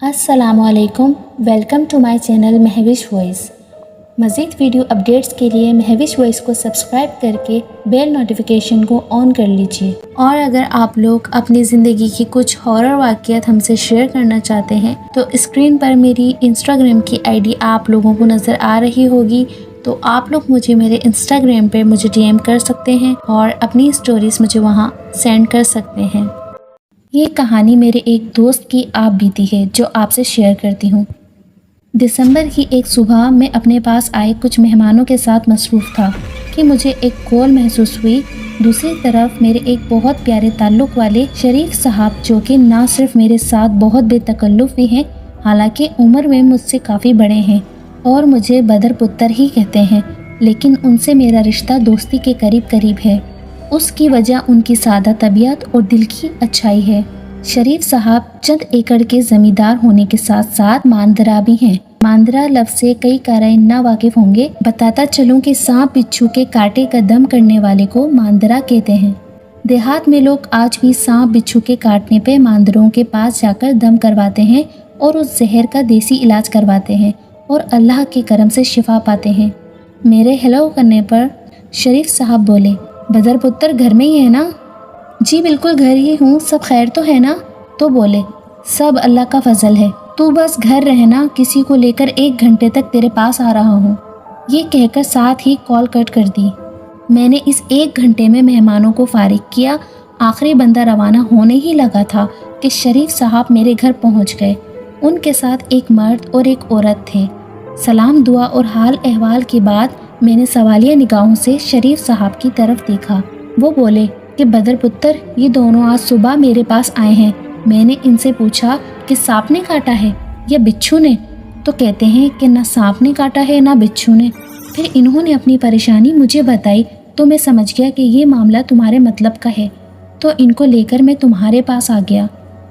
अस्सलाम वालेकुम। Welcome to my channel Mahvish voice. मज़ीद वीडियो अपडेट्स के लिए महविश वॉइस को सब्सक्राइब करके बेल नोटिफिकेशन को ऑन कर लीजिए। और अगर आप लोग अपनी ज़िंदगी की कुछ हॉरर वाक़यात हमसे शेयर करना चाहते हैं तो स्क्रीन पर मेरी इंस्टाग्राम की आईडी आप लोगों को नज़र आ रही होगी, तो आप लोग मुझे मेरे इंस्टाग्राम पे मुझे डीएम कर सकते हैं और अपनी स्टोरीज़ मुझे वहाँ सेंड कर सकते हैं। ये कहानी मेरे एक दोस्त की आप बीती है जो आपसे शेयर करती हूँ। दिसंबर की एक सुबह मैं अपने पास आए कुछ मेहमानों के साथ मसरूफ़ था कि मुझे एक कॉल महसूस हुई। दूसरी तरफ मेरे एक बहुत प्यारे ताल्लुक़ वाले शरीफ साहब, जो कि ना सिर्फ मेरे साथ बहुत बेतकल्लुफ़ भी हैं, हालांकि उम्र में मुझसे काफ़ी बड़े हैं और मुझे बदर पुत्र ही कहते हैं, लेकिन उनसे मेरा रिश्ता दोस्ती के करीब करीब है। उसकी वजह उनकी सादा तबीयत और दिल की अच्छाई है। शरीफ साहब चंद एकड़ के ज़मींदार होने के साथ साथ मांदरा भी हैं। मांदरा लफ्ज़ से कई क़ारीन ना वाकिफ़ होंगे। बताता चलूँ कि सांप बिच्छू के कांटे का दम करने वाले को मांदरा कहते हैं। देहात में लोग आज भी सांप बिच्छू के काटने पे मांदरों के पास जाकर दम करवाते हैं और उस जहर का देसी इलाज करवाते हैं और अल्लाह के करम से शिफा पाते हैं। मेरे हेलो करने पर शरीफ साहब बोले, बदर पुत्र घर में ही है ना? जी बिल्कुल घर ही हूँ, सब खैर तो है ना? तो बोले, सब अल्लाह का फजल है, तू बस घर रहना, किसी को लेकर 1 घंटे तक तेरे पास आ रहा हूँ। ये कहकर साथ ही कॉल कट कर दी। मैंने इस 1 घंटे में मेहमानों को फारिग किया। आखिरी बंदा रवाना होने ही लगा था कि शरीफ साहब मेरे घर पहुँच गए। उनके साथ एक मर्द और एक औरत थे। सलाम दुआ और हाल अहवाल के बाद मैंने सवालिया निगाहों से शरीफ साहब की तरफ देखा। वो बोले कि बदर पुत्र, ये दोनों आज सुबह मेरे पास आए हैं। मैंने इनसे पूछा कि सांप ने काटा है या बिच्छू ने? तो कहते हैं कि ना सांप ने काटा है ना बिच्छू ने। फिर इन्होंने अपनी परेशानी मुझे बताई तो मैं समझ गया कि ये मामला तुम्हारे मतलब का है, तो इनको लेकर मैं तुम्हारे पास आ गया।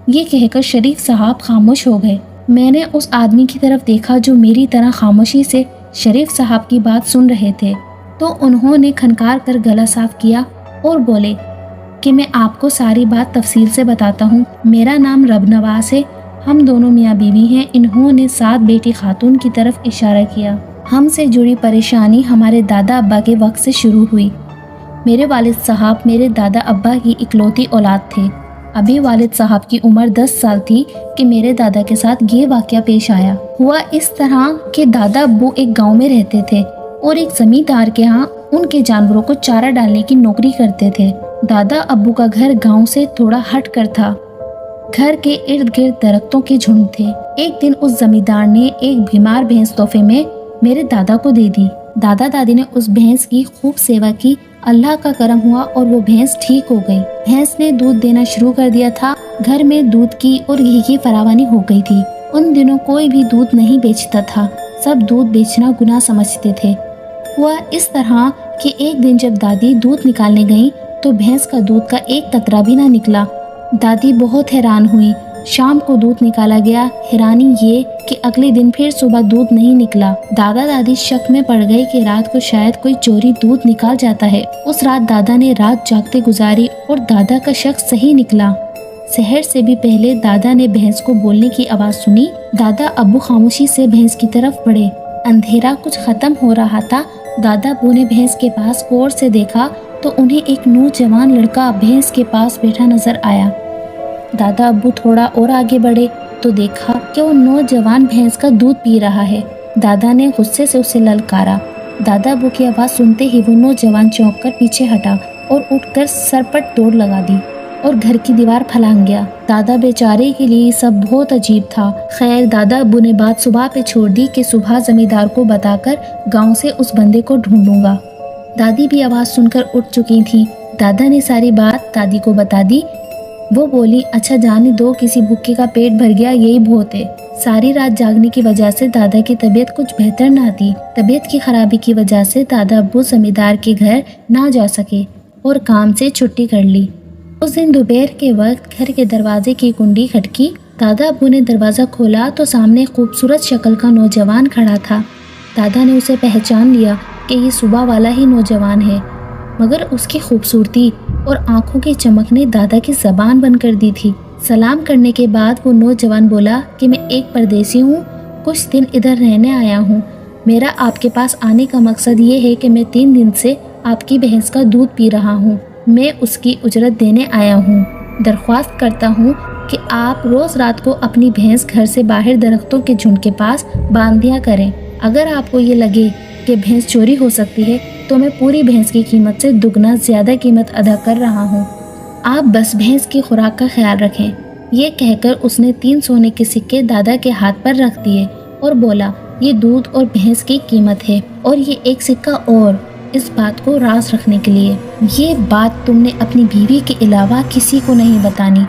ये कहकर शरीफ साहब खामोश हो गए। मैंने उस आदमी की तरफ देखा जो मेरी तरह खामोशी से शरीफ साहब की बात सुन रहे थे, तो उन्होंने खनकार कर गला साफ किया और बोले कि मैं आपको सारी बात तफसील से बताता हूँ। मेरा नाम रबनवास है, हम दोनों मियाँ बीवी हैं। इन्होंने 7 बेटी खातून की तरफ इशारा किया। हमसे जुड़ी परेशानी हमारे दादा अब्बा के वक्त से शुरू हुई। मेरे वालिद साहब मेरे दादा अब्बा की इकलौती औलाद थे। अभी वालिद साहब की उम्र 10 साल थी कि मेरे दादा के साथ ये वाक़या पेश आया। हुआ इस तरह कि दादा अब्बू एक गांव में रहते थे और एक ज़मींदार के यहाँ उनके जानवरों को चारा डालने की नौकरी करते थे। दादा अब्बू का घर गांव से थोड़ा हट कर था। घर के इर्द गिर्द दरख्तों के झुंड थे। एक दिन उस जमींदार ने एक बीमार भैंस तोहफे में मेरे दादा को दे दी। दादा दादी ने उस भैंस की खूब सेवा की। अल्लाह का करम हुआ और वो भैंस ठीक हो गई। भैंस ने दूध देना शुरू कर दिया था। घर में दूध की और घी की फरावानी हो गई थी। उन दिनों कोई भी दूध नहीं बेचता था, सब दूध बेचना गुनाह समझते थे। हुआ इस तरह कि एक दिन जब दादी दूध निकालने गई तो भैंस का दूध का एक कतरा भी ना निकला। दादी बहुत हैरान हुई। शाम को दूध निकाला गया। हैरानी ये कि अगले दिन फिर सुबह दूध नहीं निकला। दादा दादी शक में पड़ गए कि रात को शायद कोई चोरी दूध निकाल जाता है। उस रात दादा ने रात जागते गुजारी और दादा का शक सही निकला। सहर से भी पहले दादा ने भैंस को बोलने की आवाज़ सुनी। दादा अब्बू खामोशी से भैंस की तरफ बढ़े। अंधेरा कुछ ख़त्म हो रहा था। दादा अब्बू ने भैंस के पास गौर से देखा तो उन्हें एक नौजवान लड़का भैंस के पास बैठा नजर आया। दादा अब्बू थोड़ा और आगे बढ़े तो देखा कि वो नौजवान भैंस का दूध पी रहा है। दादा ने गुस्से से उसे ललकारा। दादा अब्बू की आवाज़ सुनते ही वो नौजवान चौंक कर पीछे हटा और उठकर सरपट दौड़ लगा दी और घर की दीवार फलांग गया। दादा बेचारे के लिए सब बहुत अजीब था। खैर, दादा अब्बू ने बात सुबह पे छोड़ दी कि सुबह जमींदार को बताकर गांव से उस बंदे को ढूंढूंगा। दादी भी आवाज़ सुनकर उठ चुकी थी। दादा ने सारी बात दादी को बता दी। वो बोली, अच्छा जाने दो, किसी भूखे का पेट भर गया यही बहुत है। सारी रात जागने की वजह से दादा की तबीयत कुछ बेहतर ना थी। तबीयत की खराबी की वजह से दादा अब्बू जमींदार के घर ना जा सके और काम से छुट्टी कर ली। उस दिन दोपहर के वक्त घर के दरवाजे की कुंडी खटकी। दादा अब्बू ने दरवाज़ा खोला तो सामने खूबसूरत शक्ल का नौजवान खड़ा था। दादा ने उसे पहचान लिया कि ये सुबह वाला ही नौजवान है, मगर उसकी खूबसूरती और आंखों की चमक ने दादा की ज़बान बंद कर दी थी। सलाम करने के बाद वो नौजवान बोला कि मैं एक परदेसी हूँ, कुछ दिन इधर रहने आया हूँ। मेरा आपके पास आने का मकसद ये है कि मैं 3 दिन से आपकी भैंस का दूध पी रहा हूँ। मैं उसकी उजरत देने आया हूँ। दरख्वास्त करता हूँ कि आप रोज़ रात को अपनी भैंस घर से बाहर दरख्तों के झुंड के पास बांध दिया करें। अगर आपको ये लगे कि भैंस चोरी हो सकती है तो मैं पूरी भैंस की कीमत से दुगना ज़्यादा कीमत अदा कर रहा हूँ। आप बस भैंस की खुराक का ख्याल रखें। ये कहकर उसने 3 सोने के सिक्के दादा के हाथ पर रख दिए और बोला, ये दूध और भैंस की कीमत है और ये एक सिक्का और, इस बात को राज रखने के लिए। ये बात तुमने अपनी बीवी के अलावा किसी को नहीं बतानी,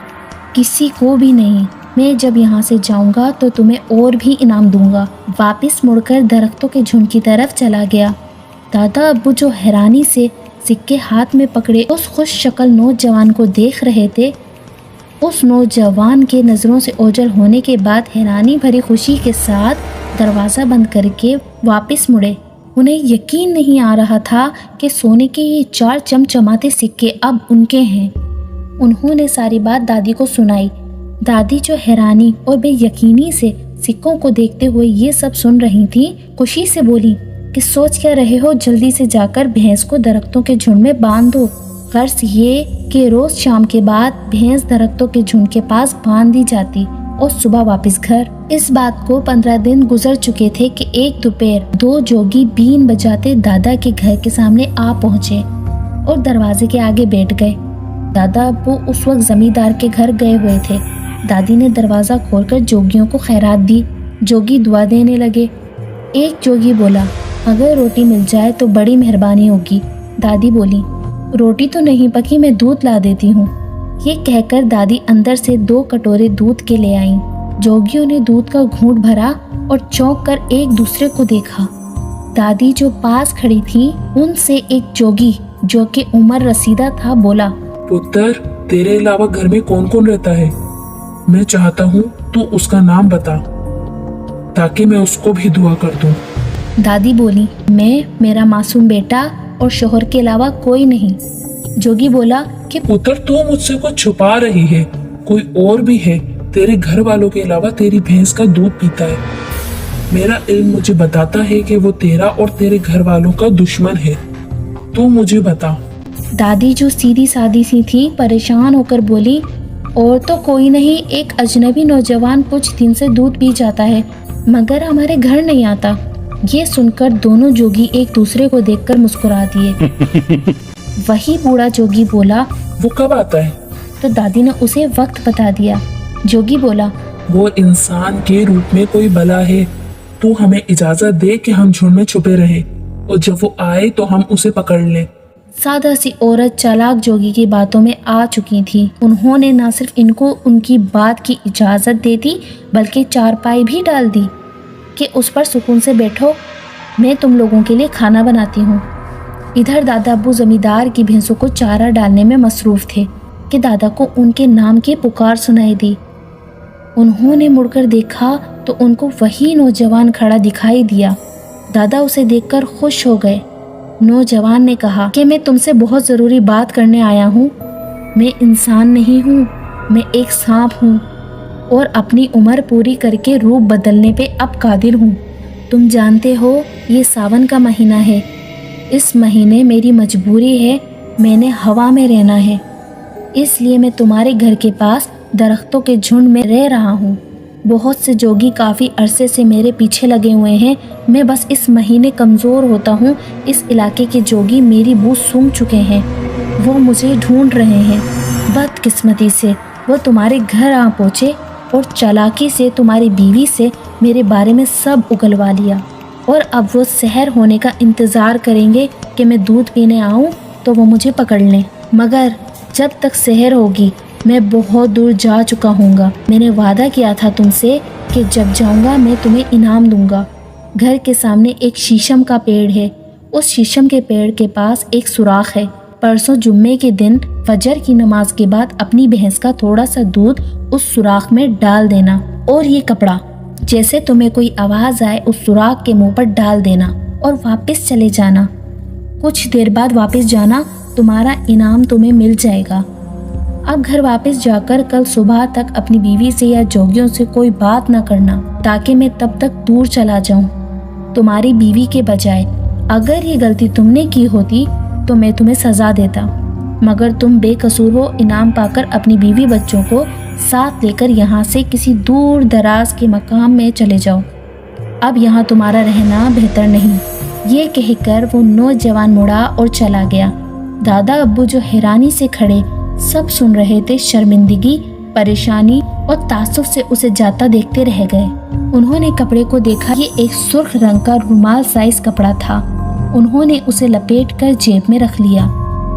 किसी को भी नहीं। मैं जब यहाँ से जाऊँगा तो तुम्हें और भी इनाम दूंगा। वापस मुड़कर दरख्तों के झुंड की तरफ चला गया। दादा अब्बू जो हैरानी से सिक्के हाथ में पकड़े उस खुश शक्ल नौजवान को देख रहे थे, उस नौजवान के नज़रों से ओझल होने के बाद हैरानी भरी खुशी के साथ दरवाज़ा बंद करके वापस मुड़े। उन्हें यकीन नहीं आ रहा था कि सोने के ये 4 चमचमाते सिक्के अब उनके हैं। उन्होंने सारी बात दादी को सुनाई। दादी जो हैरानी और बेयकीनी से सिक्कों को देखते हुए ये सब सुन रही थी, खुशी से बोली कि सोच क्या रहे हो, जल्दी से जाकर भैंस को दरख्तों के झुंड में बांध दो। गर्ज ये कि रोज शाम के बाद भैंस दरख्तों के झुंड के पास बांध दी जाती और सुबह वापस घर। इस बात को 15 दिन गुजर चुके थे कि एक दोपहर 2 जोगी बीन बजाते दादा के घर के सामने आ पहुँचे और दरवाजे के आगे बैठ गए। दादा अब्बू उस वक्त जमींदार के घर गए हुए थे। दादी ने दरवाज़ा खोलकर जोगियों को खैरात दी। जोगी दुआ देने लगे। एक जोगी बोला, अगर रोटी मिल जाए तो बड़ी मेहरबानी होगी। दादी बोली, रोटी तो नहीं पकी, मैं दूध ला देती हूँ। ये कहकर दादी अंदर से 2 कटोरे दूध के ले आईं। जोगियों ने दूध का घूंट भरा और चौंक कर एक दूसरे को देखा। दादी जो पास खड़ी थी उनसे एक जोगी जो कि उमर रसीदा था बोला, पुत्र, तेरे अलावा घर में कौन कौन रहता है? मैं चाहता हूँ तू उसका नाम बता ताकि मैं उसको भी दुआ कर दूं। दादी बोली, मैं, मेरा मासूम बेटा और शोहर के अलावा कोई नहीं। जोगी बोला कि पुत्र, तू मुझसे कुछ छुपा रही है। कोई और भी है तेरे घर वालों के अलावा तेरी भैंस का दूध पीता है। मेरा इल्म मुझे बताता है कि वो तेरा और तेरे घर वालों का दुश्मन है। तू मुझे बता। दादी जो सीधी सादी सी थी परेशान होकर बोली, और तो कोई नहीं, एक अजनबी नौजवान कुछ दिन से दूध पी जाता है मगर हमारे घर नहीं आता। ये सुनकर दोनों जोगी एक दूसरे को देखकर मुस्कुरा दिए। वही बूढ़ा जोगी बोला, वो कब आता है? तो दादी ने उसे वक्त बता दिया। जोगी बोला, वो इंसान के रूप में कोई बला है। तू हमें इजाजत दे कि हम झुंड में छुपे रहे और जब वो आए तो हम उसे पकड़ लें। सादा सी औरत चालाक जोगी की बातों में आ चुकी थी। उन्होंने न सिर्फ इनको उनकी बात की इजाज़त दे दी बल्कि चारपाई भी डाल दी कि उस पर सुकून से बैठो, मैं तुम लोगों के लिए खाना बनाती हूँ। इधर दादा अब्बू जमींदार की भैंसों को चारा डालने में मसरूफ़ थे कि दादा को उनके नाम की पुकार सुनाई दी। उन्होंने मुड़कर देखा तो उनको वही नौजवान खड़ा दिखाई दिया। दादा उसे देखकर खुश हो गए। नौजवान ने कहा कि मैं तुमसे बहुत ज़रूरी बात करने आया हूँ। मैं इंसान नहीं हूँ, मैं एक सांप हूँ और अपनी उम्र पूरी करके रूप बदलने पे अब कादिर हूँ। तुम जानते हो ये सावन का महीना है। इस महीने मेरी मजबूरी है, मैंने हवा में रहना है, इसलिए मैं तुम्हारे घर के पास दरख्तों के झुंड में रह रहा हूँ। बहुत से जोगी काफ़ी अरसे से मेरे पीछे लगे हुए हैं। मैं बस इस महीने कमज़ोर होता हूँ। इस इलाके के जोगी मेरी बू सूंघ चुके हैं, वो मुझे ढूंढ रहे हैं। बदकिस्मती से वो तुम्हारे घर आ पहुँचे और चालाकी से तुम्हारी बीवी से मेरे बारे में सब उगलवा लिया और अब वो सहर होने का इंतज़ार करेंगे कि मैं दूध पीने आऊँ तो वो मुझे पकड़ लें। मगर जब तक सहर होगी मैं बहुत दूर जा चुका हूँगा। मैंने वादा किया था तुमसे कि जब जाऊँगा मैं तुम्हें इनाम दूँगा। घर के सामने एक शीशम का पेड़ है, उस शीशम के पेड़ के पास एक सुराख है। परसों जुम्मे के दिन फजर की नमाज के बाद अपनी भैंस का थोड़ा सा दूध उस सुराख में डाल देना और ये कपड़ा, जैसे तुम्हें कोई आवाज़ आए उस सुराख के मुंह पर डाल देना और वापस चले जाना। कुछ देर बाद वापस जाना, तुम्हारा इनाम तुम्हें मिल जाएगा। اب گھر واپس جا کر کل صبح تک اپنی بیوی سے یا جوگیوں سے کوئی بات نہ کرنا تاکہ میں تب تک دور چلا جاؤں تمہاری بیوی کے بجائے۔ اگر یہ غلطی تم نے کی ہوتی تو میں تمہیں سزا دیتا، مگر تم بے قصور ہو، انعام پا کر اپنی بیوی بچوں کو ساتھ لے کر یہاں سے کسی دور دراز کے مقام میں چلے جاؤ۔ اب یہاں تمہارا رہنا بہتر نہیں۔ یہ کہہ کر وہ نوجوان مڑا اور چلا گیا۔ دادا ابو جو حیرانی سے کھڑے سب سن رہے تھے، شرمندگی، پریشانی اور تعصب سے اسے جاتا دیکھتے رہ گئے۔ انہوں نے کپڑے کو دیکھا، یہ ایک سرخ رنگ کا رومال سائز کپڑا تھا۔ انہوں نے اسے لپیٹ کر جیب میں رکھ لیا۔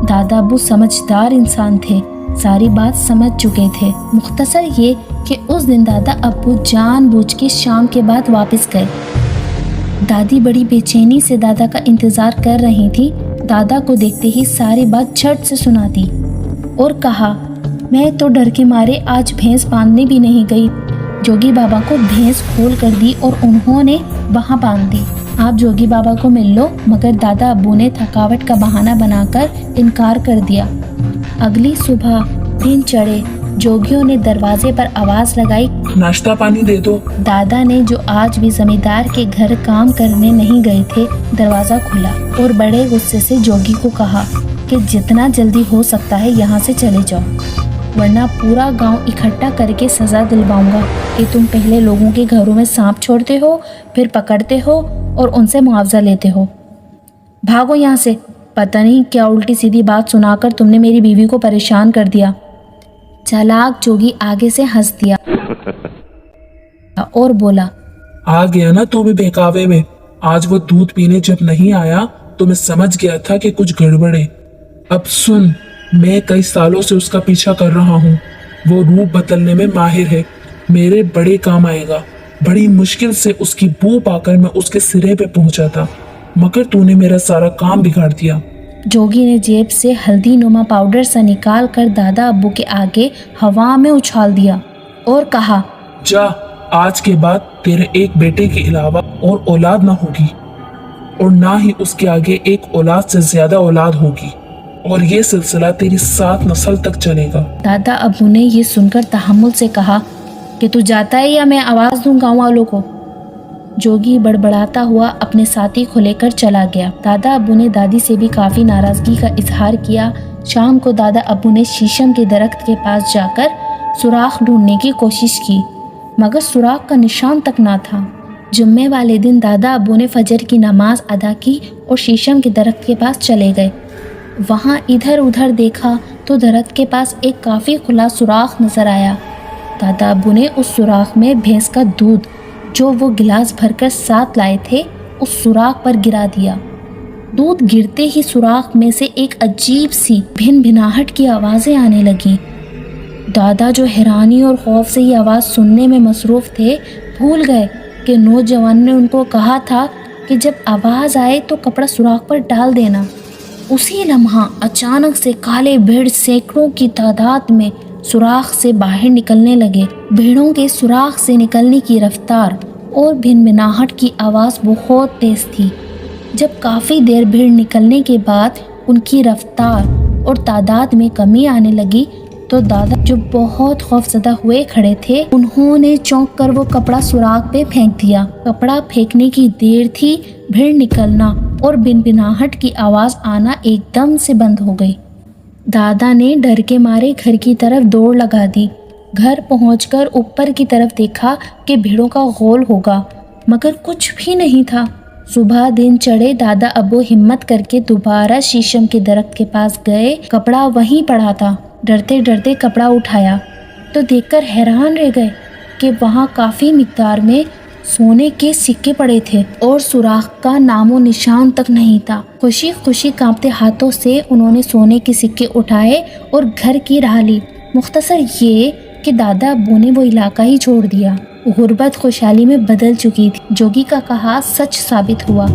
دادا ابو سمجھدار انسان تھے، ساری بات سمجھ چکے تھے۔ مختصر یہ کہ اس دن دادا ابو جان بوجھ کے شام کے بعد واپس گئے۔ دادی بڑی بے چینی سے دادا کا انتظار کر رہی تھی۔ دادا کو دیکھتے ہی ساری بات جھٹ سے سنا دی اور کہا، میں تو ڈر کے مارے آج بھینس باندھنے بھی نہیں گئی۔ جوگی بابا کو بھینس کھول کر دی اور انہوں نے وہاں باندھ دی۔ آپ جوگی بابا کو مل لو، مگر دادا ابو نے تھکاوٹ کا بہانہ بنا کر انکار کر دیا۔ اگلی صبح دن چڑھے، جوگیوں نے دروازے پر آواز لگائی، ناشتہ پانی دے دو۔ دادا نے، جو آج بھی زمیندار کے گھر کام کرنے نہیں گئے تھے، دروازہ کھولا اور بڑے غصے سے جوگی کو کہا کہ جتنا جلدی ہو سکتا ہے یہاں سے چلے جاؤ، ورنہ پورا گاؤں اکٹھا کر کے سزا دلواؤں گا کہ تم پہلے لوگوں کے گھروں میں سانپ چھوڑتے ہو، پھر پکڑتے ہو اور ان سے معاوضہ لیتے ہو۔ بھاگو یہاں سے، پتہ نہیں کیا الٹی سیدھی بات سنا کر تم نے میری بیوی کو پریشان کر دیا۔ چالاک جوگی آگے سے ہنس دیا اور بولا، آ گیا نا تو بھی بہکاوے میں۔ آج وہ دودھ پینے جب نہیں آیا تو میں سمجھ گیا تھا کہ کچھ گڑبڑ ہے۔ اب سن، میں کئی سالوں سے اس کا پیچھا کر رہا ہوں۔ وہ روپ بدلنے میں ماہر ہے، میرے بڑے کام آئے گا۔ بڑی مشکل سے اس کی بو پا کر میں اس کے سرے پہ پہنچا تھا، مگر تو نے میرا سارا کام بگاڑ دیا۔ جوگی نے جیب سے ہلدی نما پاؤڈر سا نکال کر دادا ابو کے آگے ہوا میں اچھال دیا اور کہا، جا، آج کے بعد تیرے ایک بیٹے کے علاوہ اور اولاد نہ ہوگی، اور نہ ہی اس کے آگے ایک اولاد سے زیادہ اولاد ہوگی، اور یہ سلسلہ تیری 7 نسل تک چلے گا۔ دادا ابو نے یہ سن کر تحمل سے کہا کہ تو جاتا ہے یا میں آواز دوں گاؤں والوں کو۔ جوگی بڑبڑاتا ہوا اپنے ساتھی کو لے کر چلا گیا۔ دادا ابو نے دادی سے بھی کافی ناراضگی کا اظہار کیا۔ شام کو دادا ابو نے شیشم کے درخت کے پاس جا کر سوراخ ڈھونڈنے کی کوشش کی، مگر سوراخ کا نشان تک نہ تھا۔ جمعے والے دن دادا ابو نے فجر کی نماز ادا کی اور شیشم کے درخت کے پاس چلے گئے۔ وہاں ادھر ادھر دیکھا تو درخت کے پاس ایک کافی کھلا سوراخ نظر آیا۔ دادا ابو نے اس سوراخ میں بھینس کا دودھ جو وہ گلاس بھر کر ساتھ لائے تھے اس سوراخ پر گرا دیا۔ دودھ گرتے ہی سوراخ میں سے ایک عجیب سی بھن بھناہٹ کی آوازیں آنے لگیں۔ دادا جو حیرانی اور خوف سے یہ آواز سننے میں مصروف تھے، بھول گئے کہ نوجوان نے ان کو کہا تھا کہ جب آواز آئے تو کپڑا سوراخ پر ڈال دینا۔ اسی لمحہ اچانک سے کالے بھیڑ سینکڑوں کی تعداد میں سوراخ سے باہر نکلنے لگے۔ بھیڑوں کے سوراخ سے نکلنے کی رفتار اور بھن بھناہٹ کی آواز بہت تیز تھی۔ جب کافی دیر بھیڑ نکلنے کے بعد ان کی رفتار اور تعداد میں کمی آنے لگی تو دادا جو بہت خوفزدہ ہوئے کھڑے تھے، انہوں نے چونک کر وہ کپڑا سوراخ پہ پھینک دیا۔ کپڑا پھینکنے کی دیر تھی، بھیڑ نکلنا اور بن بناہٹ کی آواز آنا ایک دم سے بند ہو گئی۔ دادا نے ڈر کے مارے گھر کی طرف دوڑ لگا دی۔ گھر پہنچ کر اوپر کی طرف دیکھا کہ بھیڑوں کا غول ہوگا، مگر کچھ بھی نہیں تھا۔ صبح دن چڑھے، دادا ابو ہمت کر کے دوبارہ شیشم کے درخت کے پاس گئے۔ کپڑا وہیں پڑا تھا۔ ڈرتے ڈرتے کپڑا اٹھایا تو دیکھ کر حیران رہ گئے کہ وہاں کافی مقدار میں سونے کے سکے پڑے تھے اور سوراخ کا نام و نشان تک نہیں تھا۔ خوشی خوشی کانپتے ہاتھوں سے انہوں نے سونے کے سکے اٹھائے اور گھر کی راہ لی۔ مختصر یہ کہ دادا ابو نے وہ علاقہ ہی چھوڑ دیا۔ غربت خوشحالی میں بدل چکی تھی۔ جوگی کا کہا سچ ثابت ہوا۔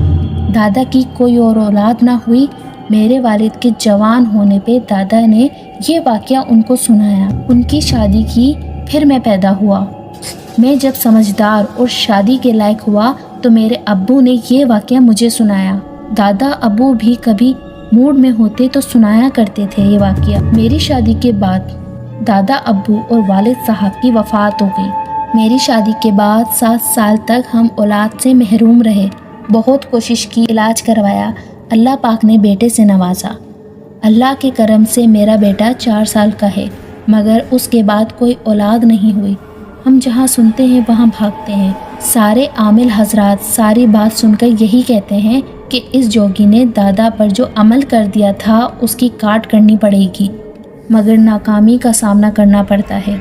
دادا کی کوئی اور اولاد نہ ہوئی۔ میرے والد کے جوان ہونے پہ دادا نے یہ واقعہ ان کو سنایا۔ ان کی شادی کی، پھر میں پیدا ہوا۔ میں جب سمجھدار اور شادی کے لائق ہوا تو میرے ابو نے یہ واقعہ مجھے سنایا۔ دادا ابو بھی کبھی موڈ میں ہوتے تو سنایا کرتے تھے یہ واقعہ۔ میری شادی کے بعد दादा अब्बू और वालिद साहब की वफ़ात हो गई। मेरी शादी के बाद 7 साल तक हम औलाद से महरूम रहे। बहुत कोशिश की, इलाज करवाया, अल्लाह पाक ने बेटे से नवाजा। अल्लाह के करम से मेरा बेटा 4 साल का है, मगर उसके बाद कोई औलाद नहीं हुई। हम जहाँ सुनते हैं वहाँ भागते हैं। सारे आमिल हजरात सारी बात सुनकर यही कहते हैं कि इस जोगी ने दादा पर जो अमल कर दिया था उसकी काट करनी पड़ेगी, मगर नाकामी का सामना करना पड़ता है।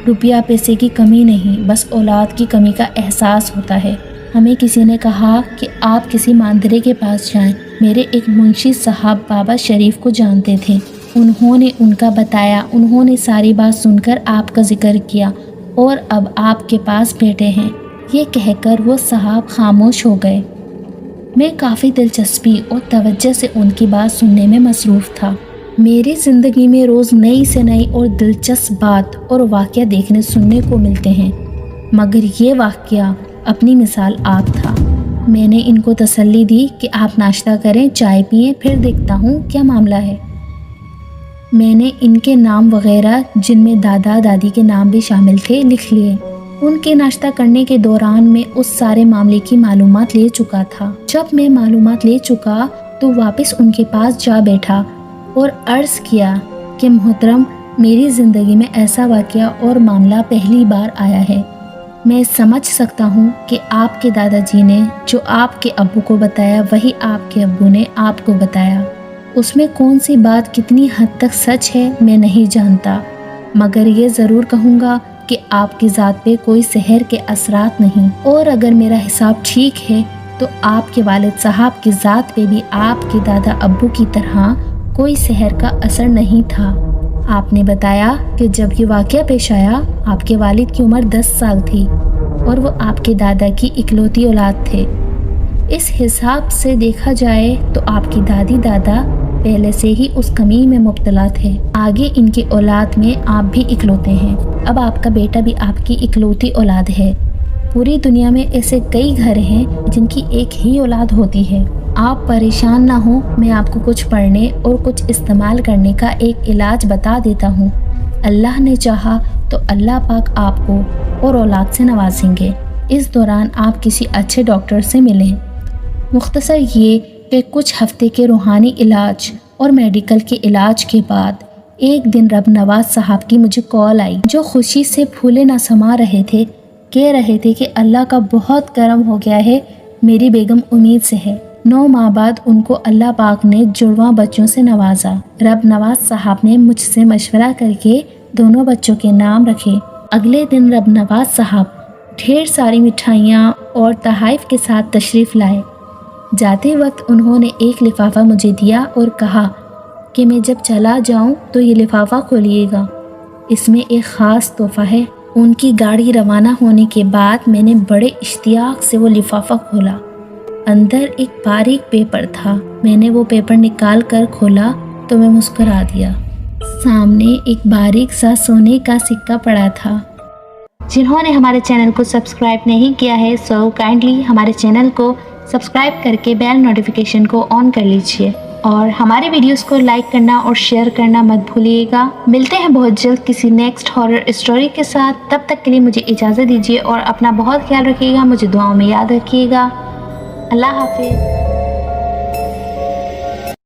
रुपया पैसे की कमी नहीं, बस औलाद की कमी का एहसास होता है। हमें किसी ने कहा कि आप किसी मांदरे के पास जाएं। मेरे एक मुंशी साहब बाबा शरीफ को जानते थे। उन्होंने उनका बताया, उन्होंने सारी बात सुनकर आपका जिक्र किया और अब आपके पास बैठे हैं। ये कहकर वो साहब खामोश हो गए। मैं काफ़ी दिलचस्पी और तवज्जो से उनकी बात सुनने में मसरूफ़ था। मेरी ज़िंदगी में रोज़ नई से नई और दिलचस्प बात और वाक़या देखने सुनने को मिलते हैं, मगर ये वाक़या अपनी मिसाल आप था। मैंने इनको तसल्ली दी कि आप नाश्ता करें, चाय पिएं, फिर देखता हूँ क्या मामला है। मैंने इनके नाम वग़ैरह, जिनमें दादा दादी के नाम भी शामिल थे, लिख लिए। उनके नाश्ता करने के दौरान मैं उस सारे मामले की मालूमात ले चुका था। जब मैं मालूमात ले चुका तो वापस उनके पास जा बैठा और अर्ज़ किया कि मोहतरम, मेरी ज़िंदगी में ऐसा वाक़या और मामला पहली बार आया है। मैं समझ सकता हूँ कि आपके दादाजी ने जो आपके अब्बू को बताया वही आपके अब्बू ने आपको बताया। उसमें कौन सी बात कितनी हद तक सच है मैं नहीं जानता, मगर ये ज़रूर कहूँगा कि आपकी ज़ात पे कोई सहर के असरात नहीं, और अगर मेरा हिसाब ठीक है तो आपके वालिद साहब की ज़ात पे भी आपके दादा अब्बू की तरह कोई सहर का असर नहीं था। आपने बताया कि जब ये वाक़या पेश आया आपके वालिद की उम्र 10 साल थी और वो आपके दादा की इकलौती औलाद थे। इस हिसाब से देखा जाए तो आपकी दादी दादा पहले से ही उस कमी में मुब्तला थे। आगे इनकी औलाद में आप भी इकलौते हैं। अब आपका बेटा भी आपकी इकलौती औलाद है। पूरी दुनिया में ऐसे कई घर हैं जिनकी एक ही औलाद होती है। आप परेशान ना हो, मैं आपको कुछ पढ़ने और कुछ इस्तेमाल करने का एक इलाज बता देता हूँ। अल्लाह ने चाहा तो अल्लाह पाक आपको और औलाद से नवाजेंगे। इस दौरान आप किसी अच्छे डॉक्टर से मिलें। मुख्तसर ये कि कुछ हफ्ते के रूहानी इलाज और मेडिकल के इलाज के बाद एक दिन रब नवाज साहब की मुझे कॉल आई, जो खुशी से फूले ना समा रहे थे। कह रहे थे कि अल्लाह का बहुत करम हो गया है, मेरी बेगम उम्मीद से है। 9 माह बाद उनको अल्लाह पाक ने जुड़वा बच्चों से नवाजा। रब नवाज साहब ने मुझसे मशवरा करके दोनों बच्चों के नाम रखे। अगले दिन रब नवाज साहब ढेर सारी मिठाइयाँ और तहाइफ के साथ तशरीफ़ लाए। जाते वक्त उन्होंने एक लिफाफा मुझे दिया और कहा कि मैं जब चला जाऊं तो ये लिफाफा खोलिएगा, इसमें एक ख़ास तोहफ़ा है। उनकी गाड़ी रवाना होने के बाद मैंने बड़े इश्तियाक से वो लिफाफा खोला। अंदर एक बारीक पेपर था। मैंने वो पेपर निकाल कर खोला तो मैं मुस्कुरा दिया। सामने एक बारीक सा सोने का सिक्का पड़ा था। जिन्होंने हमारे चैनल को सब्सक्राइब नहीं किया है सो काइंडली हमारे चैनल को सब्सक्राइब करके बेल नोटिफिकेशन को ऑन कर लीजिए और हमारे वीडियोस को लाइक करना और शेयर करना मत भूलिएगा। मिलते हैं बहुत जल्द किसी नेक्स्ट हॉरर स्टोरी के साथ। तब तक के लिए मुझे इजाज़त दीजिए और अपना बहुत ख्याल रखिएगा। मुझे दुआओं में याद रखिएगा। अल्लाह हाफिज़।